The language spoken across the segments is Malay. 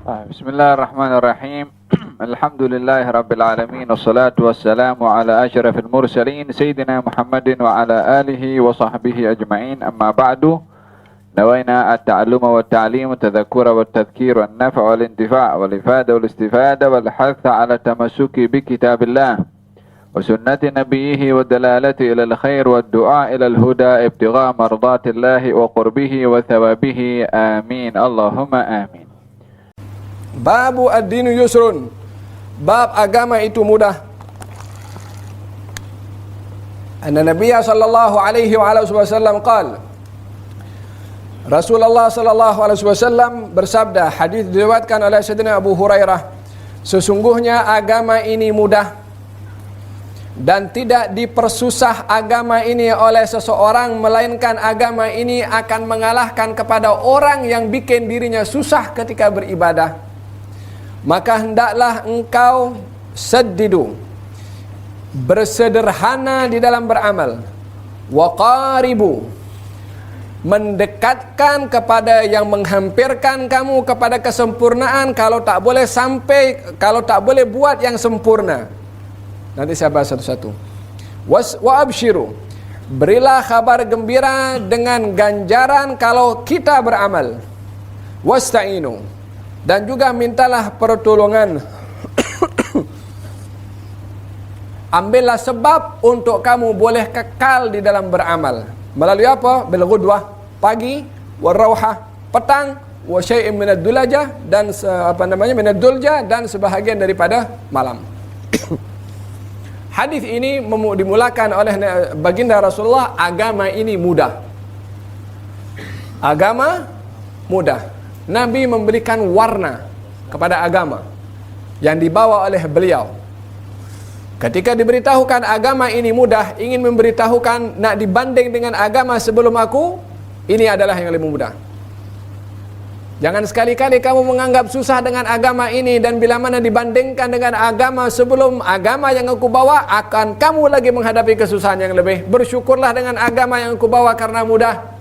بسم الله الرحمن الرحيم. الحمد لله رب العالمين، والصلاة والسلام على أشرف المرسلين سيدنا محمد وعلى آله وصحبه أجمعين. أما بعد، نوينا التعلم والتعليم والتذكر والتذكير والنفع والانتفاع والإفادة والاستفادة والحث على التمسك بكتاب الله وسنة نبيه والدلالة إلى الخير والدعاء إلى الهدى ابتغاء مرضات الله وقربه وثوابه. آمين اللهم آمين. Babu ad-dinu yusrun. Bab agama itu mudah. Anna Nabiya sallallahu alaihi wa alihi wasallam qala, Rasulullah sallallahu alaihi wasallam bersabda, hadis diriwayatkan oleh Sayyidina Abu Hurairah, sesungguhnya agama ini mudah dan tidak dipersusah agama ini oleh seseorang, melainkan agama ini akan mengalahkan kepada orang yang bikin dirinya susah ketika beribadah. Maka hendaklah engkau saddidu, bersederhana di dalam beramal, waqaribu, mendekatkan kepada yang menghampirkan kamu kepada kesempurnaan, kalau tak boleh buat yang sempurna. Nanti saya bahas satu-satu. Wa abshiru, berilah kabar gembira dengan ganjaran kalau kita beramal. Wasta'inu, dan juga mintalah pertolongan. Ambillah sebab untuk kamu boleh kekal di dalam beramal. Melalui apa? Bil ghudwah, pagi, wal rawhah, petang, wa syai'in minad dulajah, dan minad dulja, dan sebahagian daripada malam. Hadis ini dimulakan oleh baginda Rasulullah, agama ini mudah. Agama mudah. Nabi memberikan warna kepada agama yang dibawa oleh beliau. Ketika diberitahukan agama ini mudah, ingin memberitahukan nak dibanding dengan agama sebelum aku, ini adalah yang lebih mudah. Jangan sekali-kali kamu menganggap susah dengan agama ini, dan bila mana dibandingkan dengan agama sebelum agama yang aku bawa, akan kamu lagi menghadapi kesusahan yang lebih. Bersyukurlah dengan agama yang aku bawa karena mudah.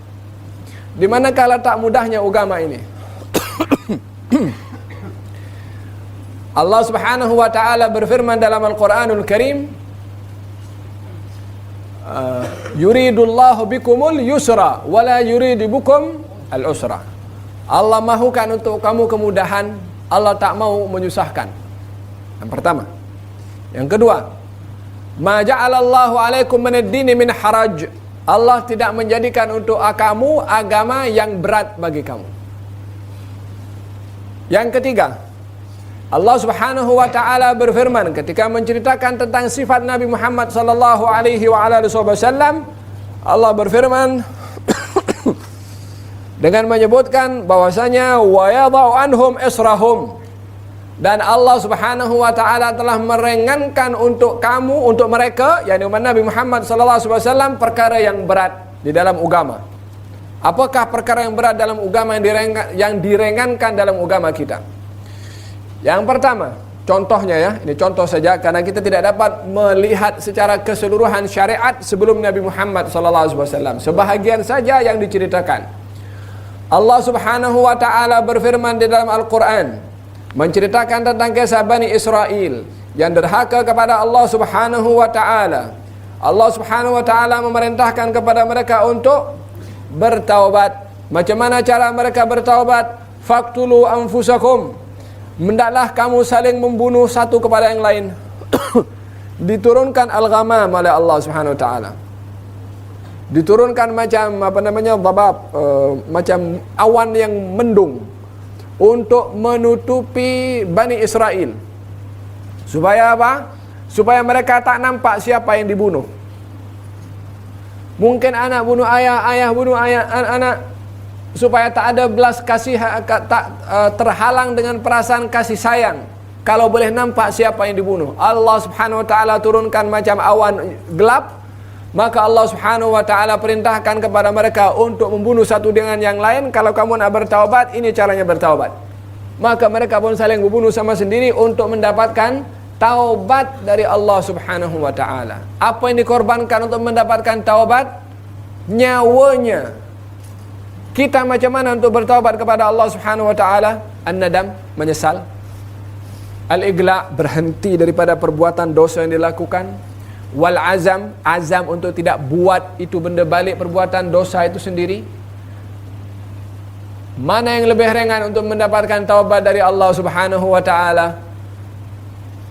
Di manakala tak mudahnya agama ini. Allah Subhanahu wa taala berfirman dalam Al-Qur'anul Karim, yuridullahu bikumul yusra wa la yuridu bikum al-usra. Allah mahukan untuk kamu kemudahan, Allah tak mau menyusahkan. Yang pertama. Yang kedua, ma ja'alallahu alaikum minad dini min haraj. Allah tidak menjadikan untuk kamu agama yang berat bagi kamu. Yang ketiga, Allah Subhanahu wa taala berfirman ketika menceritakan tentang sifat Nabi Muhammad sallallahu alaihi wa alihi wasallam, Allah berfirman dengan menyebutkan bahwasanya wa yadha'u anhum israhum, dan Allah Subhanahu wa taala telah meringankan untuk kamu, untuk mereka, yakni umat Nabi Muhammad sallallahu alaihi wasallam, perkara yang berat di dalam agama. Apakah perkara yang berat dalam agama yang diringankan dalam agama kita? Yang pertama, contohnya ya, ini contoh saja karena kita tidak dapat melihat secara keseluruhan syariat sebelum Nabi Muhammad SAW. Sebahagian saja yang diceritakan. Allah Subhanahu wa taala berfirman di dalam Al-Qur'an menceritakan tentang kisah Bani Israel yang derhaka kepada Allah Subhanahu wa taala. Allah Subhanahu wa taala memerintahkan kepada mereka untuk bertaubat. Macam mana cara mereka bertaubat? Faqtulu anfusakum, hendaklah kamu saling membunuh satu kepada yang lain. Diturunkan al-ghamam oleh Allah Subhanahu wa taala. Diturunkan macam dhabab, macam awan yang mendung untuk menutupi Bani Israel. Supaya apa? Supaya mereka tak nampak siapa yang dibunuh. Mungkin anak bunuh ayah, ayah bunuh anak, supaya tak ada belas kasih, tak terhalang dengan perasaan kasih sayang. Kalau boleh nampak siapa yang dibunuh, Allah Subhanahu wa taala turunkan macam awan gelap, maka Allah Subhanahu wa taala perintahkan kepada mereka untuk membunuh satu dengan yang lain. Kalau kamu nak bertaubat, ini caranya bertaubat. Maka mereka pun saling membunuh sama sendiri untuk mendapatkan taubat dari Allah Subhanahu wa taala. Apa yang dikorbankan untuk mendapatkan taubat? Nyawanya. Kita macam mana untuk bertaubat kepada Allah Subhanahu wa taala? An-nadam, menyesal. Al-igla', berhenti daripada perbuatan dosa yang dilakukan. Wal azam, azam untuk tidak buat itu benda balik perbuatan dosa itu sendiri. Mana yang lebih ringan untuk mendapatkan taubat dari Allah Subhanahu wa taala?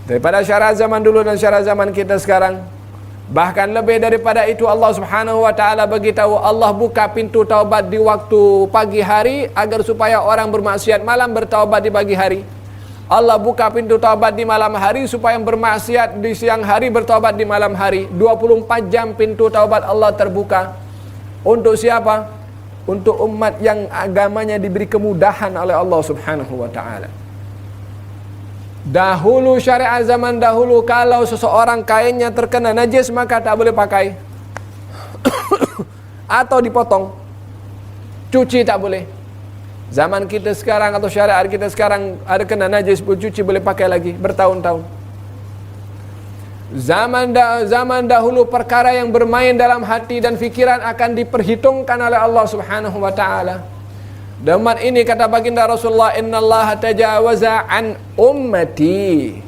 Daripada syarat zaman dulu dan syarat zaman kita sekarang. Bahkan lebih daripada itu, Allah Subhanahu wa taala beritahu, Allah buka pintu taubat di waktu pagi hari agar supaya orang bermaksiat malam bertaubat di pagi hari. Allah buka pintu taubat di malam hari supaya yang bermaksiat di siang hari bertaubat di malam hari. 24 jam pintu taubat Allah terbuka. Untuk siapa? Untuk umat yang agamanya diberi kemudahan oleh Allah Subhanahu wa taala. Dahulu, syariat zaman dahulu, kalau seseorang kainnya terkena najis maka tak boleh pakai atau dipotong, cuci tak boleh. Zaman kita sekarang atau syariat kita sekarang, ada kena najis pun cuci boleh pakai lagi bertahun-tahun. Zaman dahulu perkara yang bermain dalam hati dan fikiran akan diperhitungkan oleh Allah Subhanahu wa taala. Dalam ini kata baginda Rasulullah, innallaha tajawaza an ummati.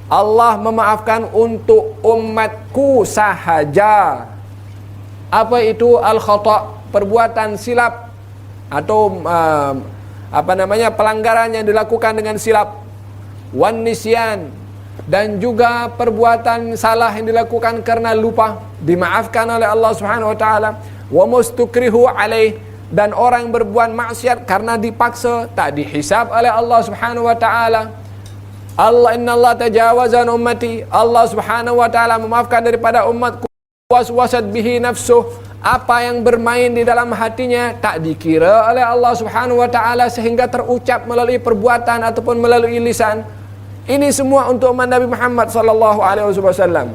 Allah memaafkan untuk umatku sahaja. Apa itu al-khata'? Perbuatan silap atau pelanggaran yang dilakukan dengan silap. Wan nisyan, dan juga perbuatan salah yang dilakukan karena lupa, dimaafkan oleh Allah Subhanahu wa taala. Wa mustukrihu alaih, dan orang yang berbuat maksiat karena dipaksa tak dihisab oleh Allah Subhanahu wa taala. Innallaha tajawaza an ummati. Allah Subhanahu wa taala memaafkan daripada umatku. Waswasat bihi nafsuh, apa yang bermain di dalam hatinya tak dikira oleh Allah Subhanahu wa taala sehingga terucap melalui perbuatan ataupun melalui lisan. Ini semua untuk umat Nabi Muhammad sallallahu alaihi wasallam.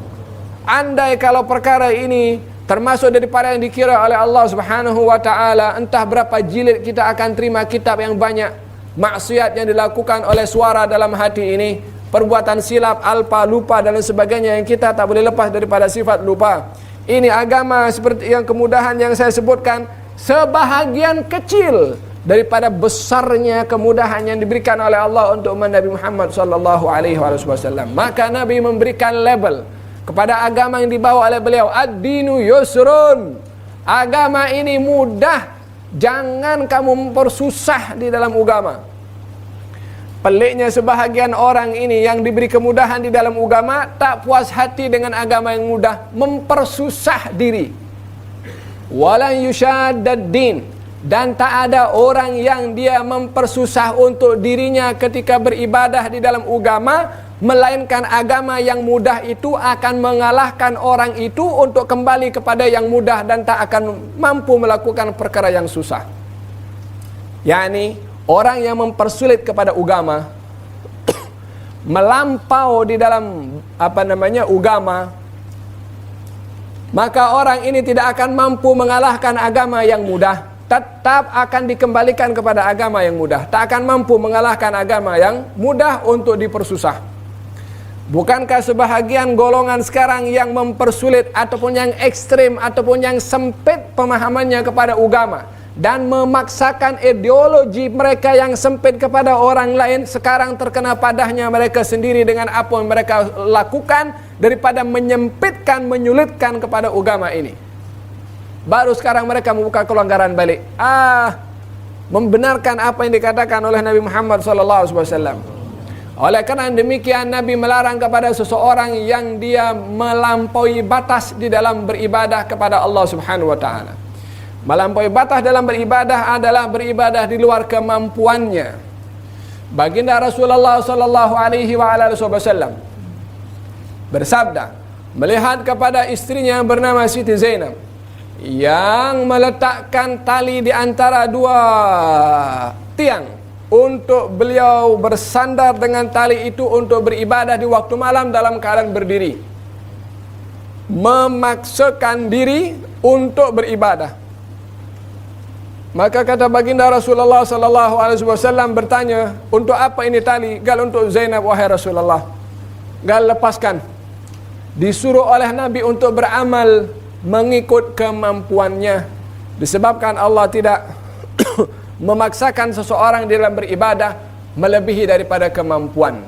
Andai kalau perkara ini termasuk daripada yang dikira oleh Allah Subhanahu wa taala, entah berapa jilid kita akan terima kitab yang banyak maksiat yang dilakukan oleh suara dalam hati ini, perbuatan silap, alpa, lupa dan sebagainya yang kita tak boleh lepas daripada sifat lupa. Ini agama seperti yang kemudahan yang saya sebutkan, sebahagian kecil daripada besarnya kemudahan yang diberikan oleh Allah untuk umat Nabi Muhammad sallallahu alaihi wasallam. Maka Nabi memberikan label kepada agama yang dibawa oleh beliau, ad-dinu yusrun. Agama ini mudah, jangan kamu mempersusah di dalam agama. Peliknya sebahagian orang ini yang diberi kemudahan di dalam agama tak puas hati dengan agama yang mudah, mempersusah diri. Walan yushaddad din, dan tak ada orang yang dia mempersusah untuk dirinya ketika beribadah di dalam agama, melainkan agama yang mudah itu akan mengalahkan orang itu untuk kembali kepada yang mudah dan tak akan mampu melakukan perkara yang susah. Yani orang yang mempersulit kepada agama melampau di dalam agama, maka orang ini tidak akan mampu mengalahkan agama yang mudah, tetap akan dikembalikan kepada agama yang mudah, tak akan mampu mengalahkan agama yang mudah untuk dipersusah. Bukankah sebahagian golongan sekarang yang mempersulit ataupun yang ekstrim ataupun yang sempit pemahamannya kepada agama dan memaksakan ideologi mereka yang sempit kepada orang lain, sekarang terkena padahnya mereka sendiri dengan apa yang mereka lakukan daripada menyempitkan, menyulitkan kepada agama ini. Baru sekarang mereka membuka kelonggaran balik. Membenarkan apa yang dikatakan oleh Nabi Muhammad SAW. Oleh kerana demikian, Nabi melarang kepada seseorang yang dia melampaui batas di dalam beribadah kepada Allah Subhanahu wa taala. Melampaui batas dalam beribadah adalah beribadah di luar kemampuannya. Baginda Rasulullah sallallahu alaihi wasallam bersabda melihat kepada istrinya yang bernama Siti Zainab yang meletakkan tali di antara dua tiang untuk beliau bersandar dengan tali itu untuk beribadah di waktu malam dalam keadaan berdiri, memaksakan diri untuk beribadah. Maka kata baginda Rasulullah sallallahu alaihi wasallam bertanya, untuk apa ini tali? Gal untuk Zainab wahai Rasulullah. Gal lepaskan. Disuruh oleh Nabi untuk beramal mengikut kemampuannya, disebabkan Allah tidak memaksakan seseorang dalam beribadah melebihi daripada kemampuan.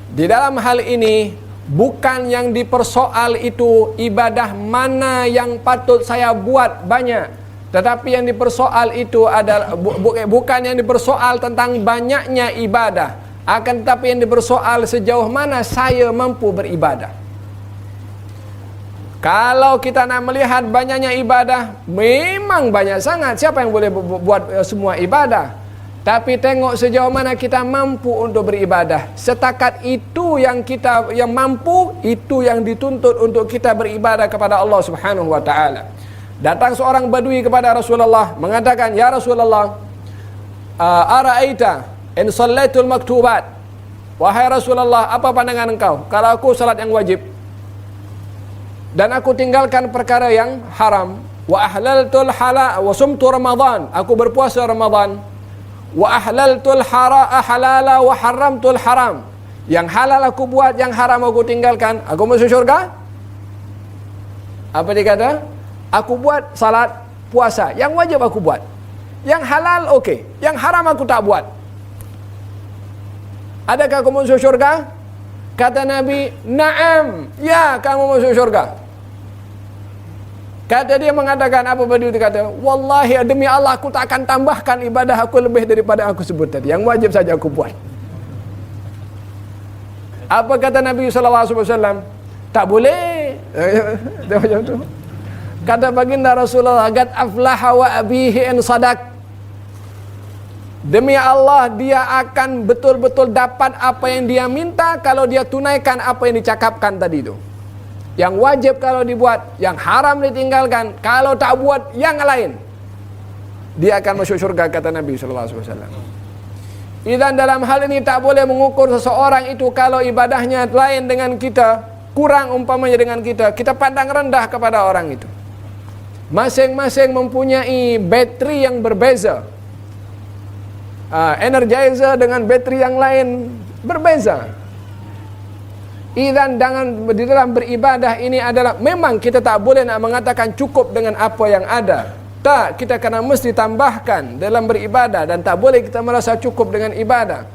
Di dalam hal ini bukan yang dipersoal itu ibadah mana yang patut saya buat banyak, tetapi yang dipersoal itu adalah bukan yang dipersoal tentang banyaknya ibadah, akan tetapi yang dipersoal sejauh mana saya mampu beribadah. Kalau kita nak melihat banyaknya ibadah, memang banyak sangat, siapa yang boleh buat semua ibadah. Tapi tengok sejauh mana kita mampu untuk beribadah. Setakat itu yang kita yang mampu, itu yang dituntut untuk kita beribadah kepada Allah Subhanahu wa taala. Datang seorang badui kepada Rasulullah mengatakan, "Ya Rasulullah, ara'aita in shallaitul maktubat?" Wahai Rasulullah, apa pandangan engkau kalau aku salat yang wajib dan aku tinggalkan perkara yang haram? Wa ahlaltul halal wa sumtu Ramadan, aku berpuasa Ramadan. Wa ahlaltul halala wa haramtul haram, yang halal aku buat, yang haram aku tinggalkan, aku masuk syurga? Apa dia kata? Aku buat salat, puasa, yang wajib aku buat, yang halal okey, yang haram aku tak buat. Adakah aku masuk syurga? Kata Nabi, "Na'am, ya, kamu masuk syurga." Kata dia mengatakan, apa badui itu kata? "Wallahi demi Allah aku tak akan tambahkan ibadah aku lebih daripada aku sebut tadi. Yang wajib saja aku buat." Apa kata Nabi SAW? Tak boleh. Kata baginda Rasulullah, "Qad aflaha wa abihi in sadaq." Demi Allah, dia akan betul-betul dapat apa yang dia minta kalau dia tunaikan apa yang dicakapkan tadi itu. Yang wajib kalau dibuat, yang haram ditinggalkan, kalau tak buat yang lain, dia akan masuk syurga, kata Nabi SAW. Dan dalam hal ini tak boleh mengukur seseorang itu kalau ibadahnya lain dengan kita, kurang umpamanya dengan kita pandang rendah kepada orang itu. Masing-masing mempunyai bateri yang berbeza. Energizer dengan bateri yang lain berbeza. Dan di dalam beribadah ini adalah, memang kita tak boleh nak mengatakan cukup dengan apa yang ada. Tak, kita kena mesti tambahkan dalam beribadah, dan tak boleh kita merasa cukup dengan ibadah,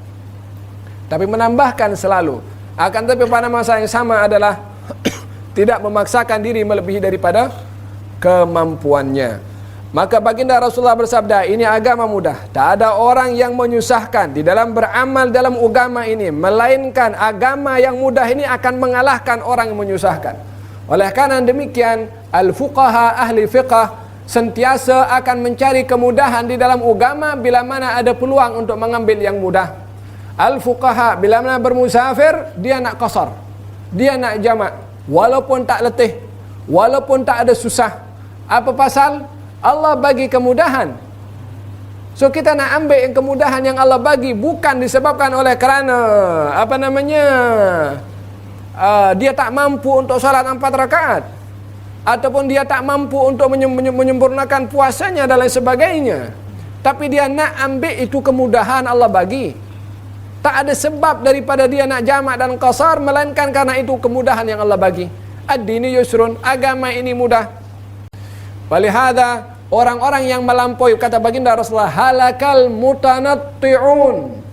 tapi menambahkan selalu. Akan tetapi pada masa yang sama adalah tidak memaksakan diri melebihi daripada kemampuannya. Maka baginda Rasulullah bersabda, ini agama mudah. Tak ada orang yang menyusahkan di dalam beramal dalam agama ini, melainkan agama yang mudah ini akan mengalahkan orang yang menyusahkan. Oleh karena demikian, al-fuqaha, ahli fiqah, sentiasa akan mencari kemudahan di dalam agama bila mana ada peluang untuk mengambil yang mudah. Al-fuqaha bila mana bermusafir, dia nak qasar, dia nak jamak, walaupun tak letih, walaupun tak ada susah. Apa pasal? Allah bagi kemudahan. So kita nak ambil yang kemudahan yang Allah bagi, bukan disebabkan oleh kerana dia tak mampu untuk salat 4 rakaat, ataupun dia tak mampu untuk menyempurnakan puasanya dan lain sebagainya. Tapi dia nak ambil itu kemudahan Allah bagi. Tak ada sebab daripada dia nak jamak dan qasar, melainkan karena itu kemudahan yang Allah bagi. Ad-dini yusrun, agama ini mudah. Walihada orang-orang yang melampaui, kata baginda Rasulullah, halakal mutanatti'un,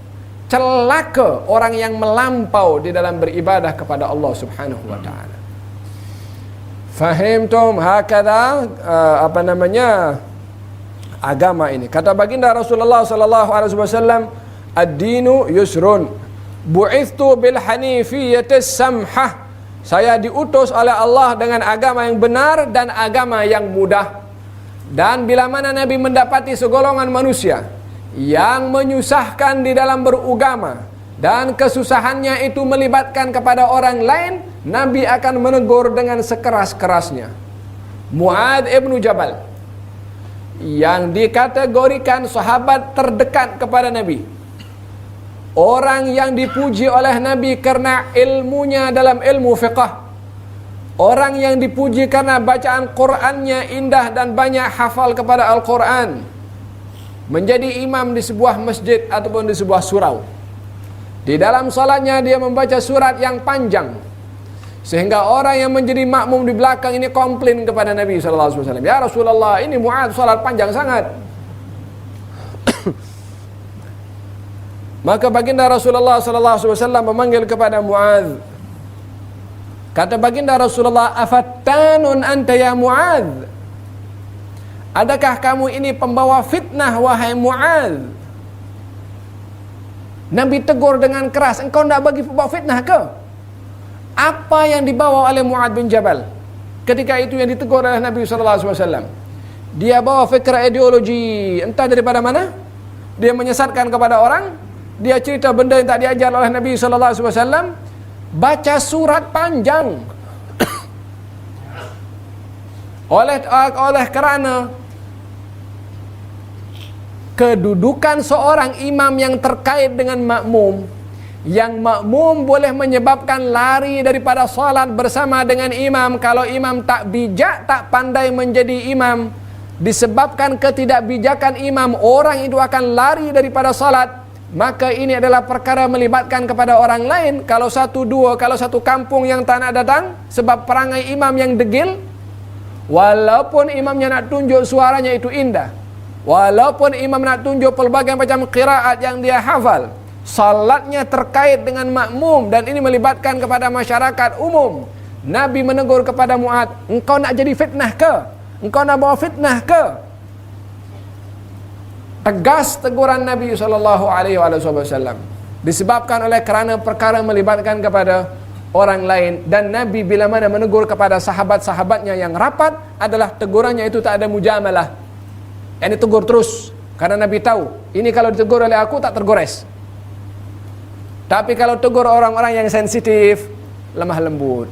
celaka orang yang melampau di dalam beribadah kepada Allah Subhanahu wa taala. Fahimtum hakadha agama ini. Kata baginda Rasulullah sallallahu alaihi wasallam, ad-dinu yusrun bu'ithtu bil hanifiyatis samhah. Saya diutus oleh Allah dengan agama yang benar dan agama yang mudah. Dan bila mana Nabi mendapati segolongan manusia yang menyusahkan di dalam beragama dan kesusahannya itu melibatkan kepada orang lain, Nabi akan menegur dengan sekeras-kerasnya. Mu'adz ibn Jabal, yang dikategorikan sahabat terdekat kepada Nabi, orang yang dipuji oleh Nabi karena ilmunya dalam ilmu fiqh, orang yang dipuji karena bacaan Qur'annya indah dan banyak hafal kepada Al-Quran, menjadi imam di sebuah masjid ataupun di sebuah surau. Di dalam salatnya dia membaca surat yang panjang, sehingga orang yang menjadi makmum di belakang ini komplain kepada Nabi SAW. Ya Rasulullah, ini Mu'adz salat panjang sangat. Maka baginda Rasulullah sallallahu alaihi wasallam memanggil kepada Muadz. Kata baginda Rasulullah, "Afattanun anta ya Muadz?" Adakah kamu ini pembawa fitnah wahai Muadz? Nabi tegur dengan keras, engkau tidak bagi pembawa fitnah ke? Apa yang dibawa oleh Muadz bin Jabal ketika itu yang ditegur oleh Nabi sallallahu alaihi wasallam? Dia bawa fikra ideologi entah daripada mana. Dia menyesatkan kepada orang. Dia cerita benda yang tak diajar oleh Nabi sallallahu alaihi wasallam. Baca surat panjang. oleh kerana kedudukan seorang imam yang terkait dengan makmum, yang makmum boleh menyebabkan lari daripada salat bersama dengan imam kalau imam tak bijak, tak pandai menjadi imam. Disebabkan ketidakbijakan imam, orang itu akan lari daripada salat. Maka ini adalah perkara melibatkan kepada orang lain. Kalau satu dua, kalau satu kampung yang tak nak datang sebab perangai imam yang degil, walaupun imamnya nak tunjuk suaranya itu indah, walaupun imam nak tunjuk pelbagai macam qiraat yang dia hafal, salatnya terkait dengan makmum dan ini melibatkan kepada masyarakat umum. Nabi menegur kepada Muadz, engkau nak jadi fitnah ke? Engkau nak bawa fitnah ke? Tegas teguran Nabi SAW disebabkan oleh kerana perkara melibatkan kepada orang lain. Dan Nabi bila mana menegur kepada sahabat-sahabatnya yang rapat adalah tegurannya itu tak ada mujamalah, yang ditegur terus. Karena Nabi tahu ini kalau ditegur oleh aku tak tergores. Tapi kalau tegur orang-orang yang sensitif, lemah lembut.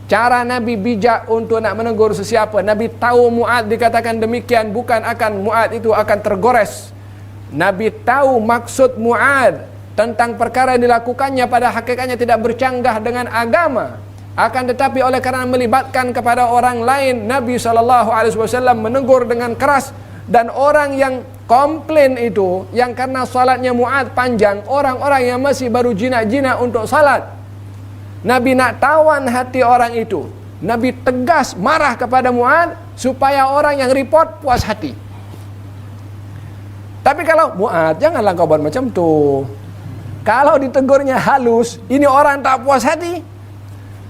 Cara Nabi bijak untuk nak menegur sesiapa. Nabi tahu Muadz dikatakan demikian, bukan akan Muadz itu akan tergores. Nabi tahu maksud Muadz tentang perkara yang dilakukannya pada hakikatnya tidak bercanggah dengan agama. Akan tetapi oleh kerana melibatkan kepada orang lain, Nabi SAW menegur dengan keras. Dan orang yang komplain itu, yang karena salatnya Muadz panjang, orang-orang yang masih baru jinak-jinak untuk salat, Nabi nak tawan hati orang itu. Nabi tegas marah kepada Muadz supaya orang yang report puas hati. Tapi kalau Muadz, janganlah kau buat macam tu. Kalau ditegurnya halus, ini orang tak puas hati.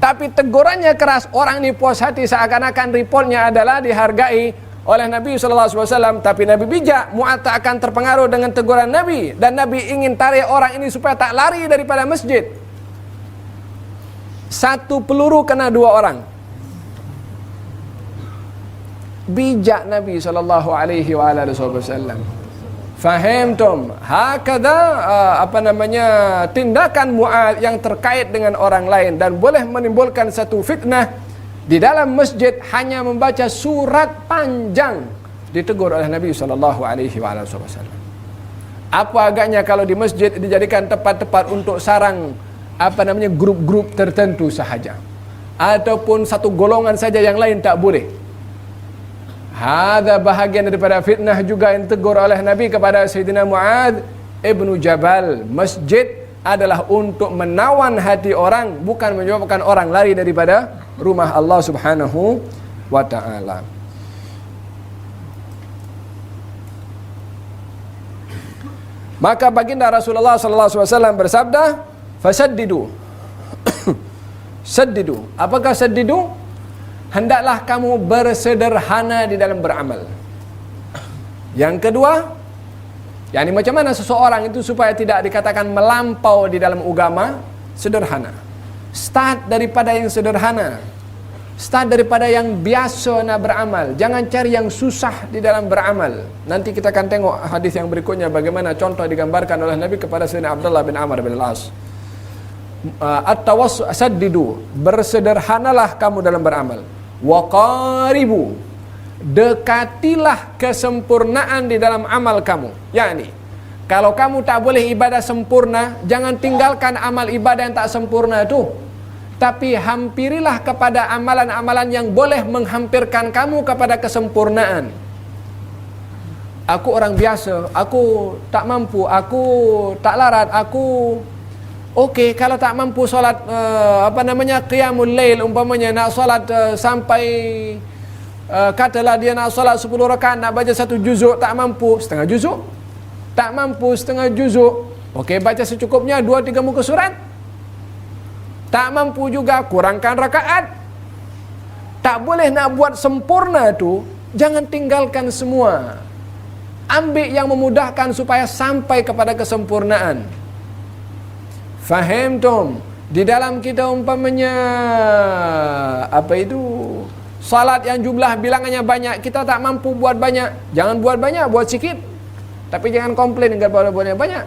Tapi tegurannya keras, orang ini puas hati, seakan-akan reportnya adalah dihargai oleh Nabi SAW. Tapi Nabi bijak, Muadz tak akan terpengaruh dengan teguran Nabi. Dan Nabi ingin tarik orang ini supaya tak lari daripada masjid. Satu peluru kena dua orang. Bijak Nabi SAW. Fahimtum? Hakada tindakan Muadz yang terkait dengan orang lain dan boleh menimbulkan satu fitnah di dalam masjid hanya membaca surat panjang ditegur oleh Nabi SAW. Apa agaknya kalau di masjid dijadikan tempat-tempat untuk sarang grup-grup tertentu sahaja, ataupun satu golongan saja, yang lain tak boleh. Hadza bahagian daripada fitnah juga yang ditegur oleh Nabi kepada Sayyidina Muadz ibnu Jabal. Masjid adalah untuk menawan hati orang, bukan menyebabkan orang lari daripada rumah Allah Subhanahu wa ta'ala. Maka baginda Rasulullah SAW bersabda, fasaddidu. Saddidu. Apakah saddidu? Hendaklah kamu bersederhana di dalam beramal. Yang kedua, yakni macam mana seseorang itu supaya tidak dikatakan melampau di dalam agama? Sederhana. Start daripada yang sederhana. Start daripada yang biasa nak beramal. Jangan cari yang susah di dalam beramal. Nanti kita akan tengok hadis yang berikutnya bagaimana contoh digambarkan oleh Nabi kepada Sayyidina Abdullah bin Amr bin Al-As. Saddidu, bersederhanalah kamu dalam beramal. Waqaribu, dekatilah kesempurnaan di dalam amal kamu. Yakni, kalau kamu tak boleh ibadah sempurna, jangan tinggalkan amal ibadah yang tak sempurna itu. Tapi hampirilah kepada amalan-amalan yang boleh menghampirkan kamu kepada kesempurnaan. Aku orang biasa, aku tak mampu, aku tak larat, aku okey, kalau tak mampu solat qiyamul lail umpamanya, nak solat sampai katalah dia nak solat 10 rakaat, nak baca 1 juzuk, tak mampu setengah juzuk. Tak mampu setengah juzuk, Okey, baca secukupnya 2-3 muka surat. Tak mampu juga, kurangkan rakaat. Tak boleh nak buat sempurna tu, jangan tinggalkan semua. Ambil yang memudahkan supaya sampai kepada kesempurnaan. Faham tum? Di dalam kita umpamanya apa itu? Salat yang jumlah bilangannya banyak, kita tak mampu buat banyak. Jangan buat banyak, buat sikit. Tapi jangan komplain kalau buatnya banyak.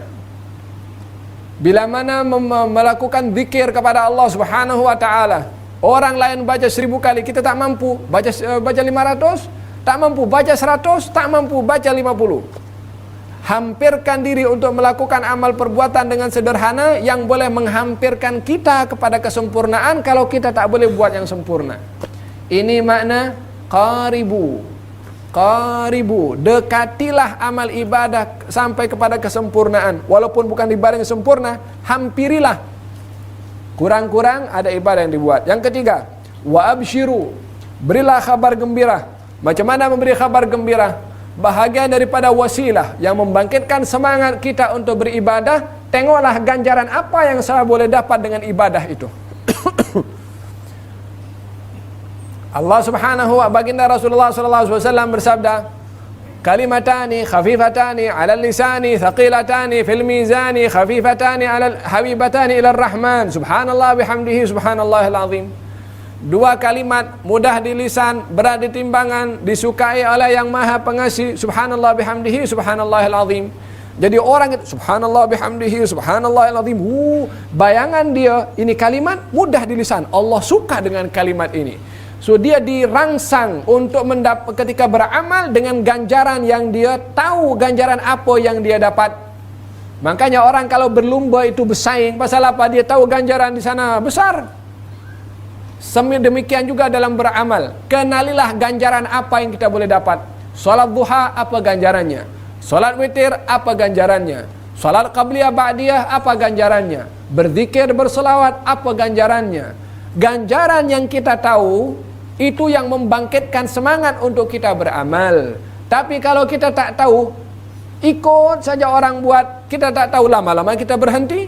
Bila mana melakukan zikir kepada Allah Subhanahu wa taala, orang lain baca 1000 kali, kita tak mampu baca 500, tak mampu baca 100, tak mampu baca 50. Hampirkan diri untuk melakukan amal perbuatan dengan sederhana yang boleh menghampirkan kita kepada kesempurnaan kalau kita tak boleh buat yang sempurna. Ini makna qaribu. Qaribu, dekatilah amal ibadah sampai kepada kesempurnaan. Walaupun bukan ibadah yang sempurna, hampirilah. Kurang-kurang ada ibadah yang dibuat. Yang ketiga, wa abshiru, berilah kabar gembira. Macam mana memberi kabar gembira? Bahagian daripada wasilah yang membangkitkan semangat kita untuk beribadah. Tengoklah ganjaran apa yang saya boleh dapat dengan ibadah itu. Allah Subhanahu wa baginda Rasulullah sallallahu alaihi wasallam bersabda, kalimatani khafifatani 'ala lisani thaqilatani fil mizani khafifatani 'ala habibatani ila rahman subhanallah bihamdihi subhanallahil azim. Dua kalimat mudah di lisan, berat di timbangan, disukai oleh yang maha pengasih, subhanallah bihamdihi subhanallahil azim. Jadi orang itu subhanallah bihamdihi subhanallahil azim, bayangan dia ini kalimat mudah di lisan, Allah suka dengan kalimat ini. So dia dirangsang untuk ketika beramal dengan ganjaran yang dia tahu ganjaran apa yang dia dapat. Makanya orang kalau berlumba itu bersaing pasal apa? Dia tahu ganjaran di sana besar. Demikian juga dalam beramal. Kenalilah ganjaran apa yang kita boleh dapat. Salat duha apa ganjarannya? Salat witir apa ganjarannya? Salat qabliyah ba'diyah apa ganjarannya? Berzikir berselawat apa ganjarannya? Ganjaran yang kita tahu itu yang membangkitkan semangat untuk kita beramal. Tapi kalau kita tak tahu, ikut saja orang buat, kita tak tahu, lama-lama kita berhenti.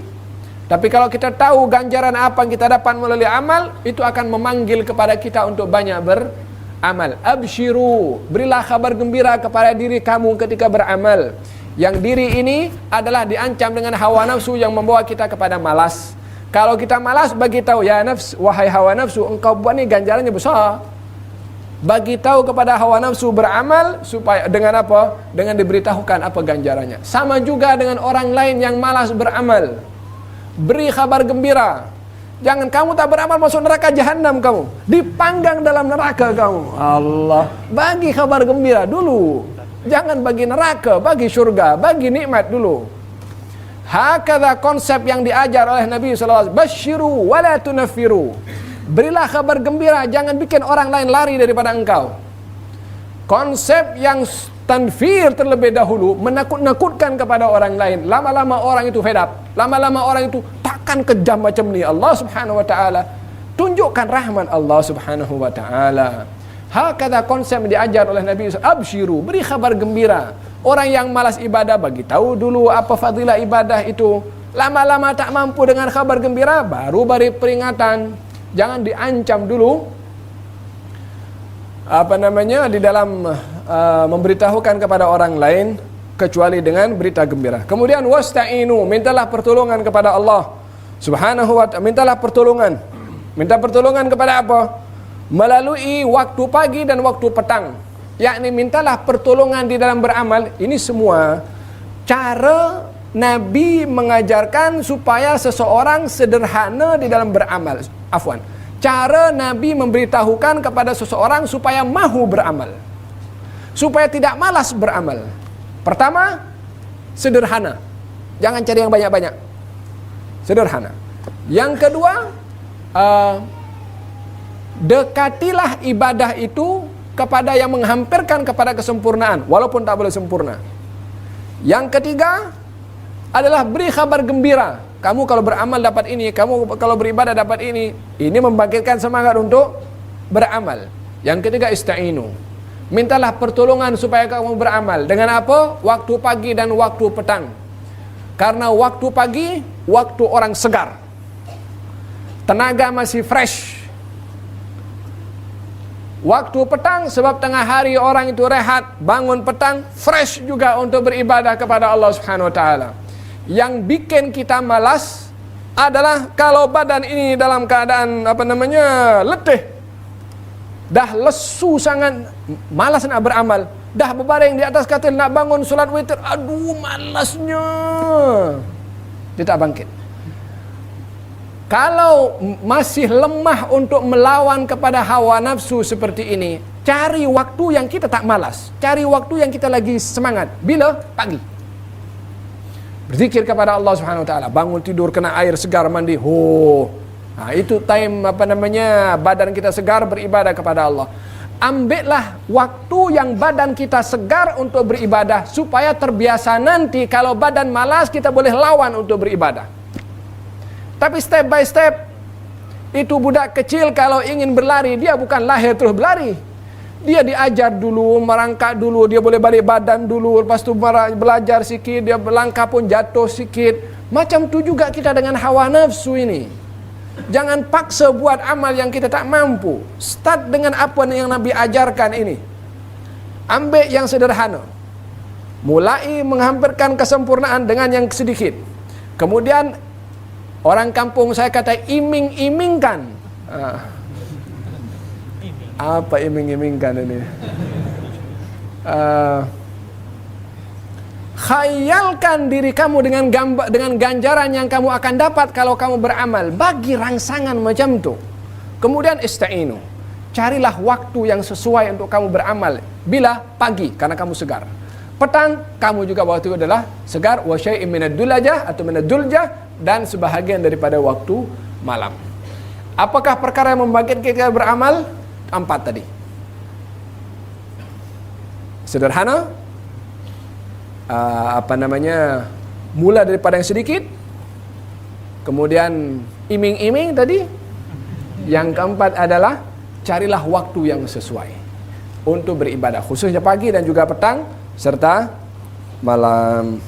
Tapi kalau kita tahu ganjaran apa yang kita dapat melalui amal, itu akan memanggil kepada kita untuk banyak beramal. Abshiru, berilah kabar gembira kepada diri kamu ketika beramal. Yang diri ini adalah diancam dengan hawa nafsu yang membawa kita kepada malas. Kalau kita malas, bagi tahu, ya nafs, wahai hawa nafsu, engkau buat ni ganjarannya besar. Bagi tahu kepada hawa nafsu beramal supaya dengan apa? Dengan diberitahukan apa ganjarannya. Sama juga dengan orang lain yang malas beramal. Beri kabar gembira. Jangan kamu tak beramal masuk neraka jahanam kamu. Dipanggang dalam neraka kamu. Allah. Bagi kabar gembira dulu. Jangan bagi neraka, bagi syurga, bagi nikmat dulu. Hakadha konsep yang diajar oleh Nabi sallallahu alaihi wasallam. Basyiru wa la tunaffiru. Berilah kabar gembira, jangan bikin orang lain lari daripada engkau. Konsep yang tanfir terlebih dahulu menakut-nakutkan kepada orang lain. Lama-lama orang itu fed up. Lama-lama orang itu takkan kejam macam ni. Allah Subhanahu wa taala tunjukkan rahmat Allah Subhanahu wa taala. Hakadha konsep diajar oleh Nabi sallallahu alaihi wasallam. Absyiru, beri kabar gembira. Orang yang malas ibadah, bagi tahu dulu apa fadilah ibadah itu. Lama-lama tak mampu dengan kabar gembira, baru beri peringatan. Jangan diancam dulu di dalam memberitahukan kepada orang lain, kecuali dengan berita gembira. Kemudian wasta'inu, mintalah pertolongan kepada Allah Subhanahu wa ta'ala. Mintalah pertolongan. Minta pertolongan kepada apa? Melalui waktu pagi dan waktu petang. Yakni mintalah pertolongan di dalam beramal. Ini semua cara Nabi mengajarkan supaya seseorang sederhana di dalam beramal. Cara Nabi memberitahukan kepada seseorang supaya mahu beramal, supaya tidak malas beramal. Pertama, sederhana. Jangan cari yang banyak-banyak. Sederhana. Yang kedua, dekatilah ibadah itu kepada yang menghampirkan kepada kesempurnaan, walaupun tak boleh sempurna. Yang ketiga adalah beri kabar gembira. Kamu kalau beramal dapat ini, kamu kalau beribadah dapat ini. Ini membangkitkan semangat untuk beramal. Yang ketiga, ista'inu. Mintalah pertolongan supaya kamu beramal. Dengan apa? Waktu pagi dan waktu petang. Karena waktu pagi, waktu orang segar, tenaga masih fresh. Waktu petang, sebab tengah hari orang itu rehat, bangun petang, fresh juga untuk beribadah kepada Allah Subhanahu wa taala. Yang bikin kita malas adalah kalau badan ini dalam keadaan letih, dah lesu sangat, malas nak beramal, dah berbaring di atas katil nak bangun solat witir, aduh malasnya, dia tak bangkit. Kalau masih lemah untuk melawan kepada hawa nafsu seperti ini, cari waktu yang kita tak malas, cari waktu yang kita lagi semangat. Bila? Pagi. Berzikir kepada Allah Subhanahu wa taala, bangun tidur kena air segar mandi. Nah, itu time badan kita segar beribadah kepada Allah. Ambillah waktu yang badan kita segar untuk beribadah supaya terbiasa nanti kalau badan malas kita boleh lawan untuk beribadah. Tapi step by step, itu budak kecil kalau ingin berlari, dia bukan lahir terus berlari. Dia diajar dulu, merangkak dulu, dia boleh balik badan dulu, lepas tu belajar sikit, dia melangkah pun jatuh sikit. Macam tu juga kita dengan hawa nafsu ini. Jangan paksa buat amal yang kita tak mampu. Start dengan apa yang Nabi ajarkan ini. Ambil yang sederhana. Mulai menghampirkan kesempurnaan dengan yang sedikit. Kemudian orang kampung saya kata iming-imingkan. Apa iming-imingkan ini? Khayalkan diri kamu dengan ganjaran yang kamu akan dapat kalau kamu beramal. Bagi rangsangan macam tu. Kemudian ista'inu, carilah waktu yang sesuai untuk kamu beramal. Bila? Pagi, karena kamu segar. Petang, kamu juga waktu adalah segar. Wa syai'in minad dulajah atau minad duljah, dan sebahagian daripada waktu malam. Apakah perkara yang membangkitkan kita beramal? 4 tadi. Sederhana, mula daripada yang sedikit, kemudian iming-iming tadi. Yang keempat adalah carilah waktu yang sesuai untuk beribadah, khususnya pagi dan juga petang serta malam.